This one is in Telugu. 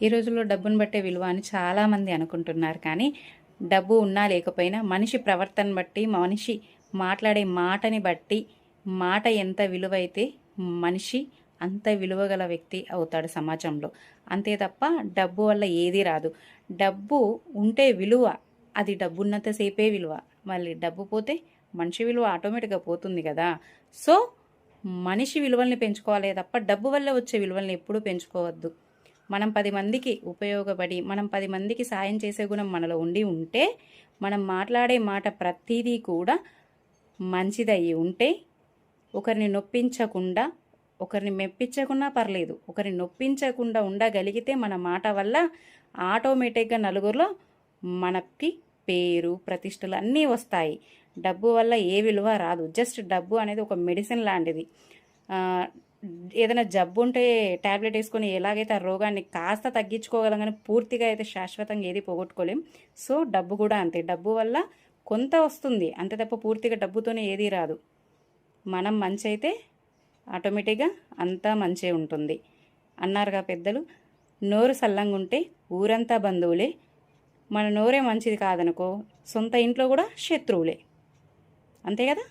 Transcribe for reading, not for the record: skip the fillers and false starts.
ఈ రోజుల్లో డబ్బును బట్టే విలువ అని చాలామంది అనుకుంటున్నారు. కానీ డబ్బు ఉన్నా లేకపోయినా మనిషి ప్రవర్తన బట్టి, మనిషి మాట్లాడే మాటని బట్టి, మాట ఎంత విలువైతే మనిషి అంత విలువగల వ్యక్తి అవుతాడు సమాజంలో. అంతే తప్ప డబ్బు వల్ల ఏదీ రాదు. డబ్బు ఉంటే విలువ, అది డబ్బున్నంత సేపే విలువ. మళ్ళీ డబ్బు పోతే మనిషి విలువ ఆటోమేటిక్గా పోతుంది కదా. సో మనిషి విలువల్ని పెంచుకోవాలే తప్ప డబ్బు వల్ల వచ్చే విలువల్ని ఎప్పుడూ పెంచుకోవద్దు. మనం 10 మందికి ఉపయోగపడి, మనం 10 మందికి సాయం చేసే గుణం మనలో ఉంటే, మనం మాట్లాడే మాట ప్రతిదీ కూడా మంచిదయ్యి ఉంటే, ఒకరిని నొప్పించకుండా, ఒకరిని మెప్పించకున్నా పర్లేదు, ఒకరిని నొప్పించకుండా ఉండగలిగితే మన మాట వల్ల ఆటోమేటిక్గా నలుగురిలో మనకి పేరు, ప్రతిష్టలు అన్నీ వస్తాయి. డబ్బు వల్ల ఏ విలువ రాదు. జస్ట్ డబ్బు అనేది ఒక మెడిసిన్ లాంటిది. ఏదైనా జబ్బు ఉంటే ట్యాబ్లెట్ వేసుకొని ఎలాగైతే ఆ రోగాన్ని కాస్త తగ్గించుకోగలం, కానీ పూర్తిగా అయితే శాశ్వతంగా ఏది పోగొట్టుకోలేం. సో డబ్బు కూడా అంతే. డబ్బు వల్ల కొంత వస్తుంది అంతే తప్ప పూర్తిగా డబ్బుతోనే ఏదీ రాదు. మనం మంచి అయితే ఆటోమేటిక్గా అంతా మంచే ఉంటుంది అన్నారుగా పెద్దలు. నోరు సల్లంగా ఉంటే ఊరంతా బంధువులే, మన నోరే మంచిది కాదనుకో సొంత ఇంట్లో కూడా శత్రువులే. అంతే కదా.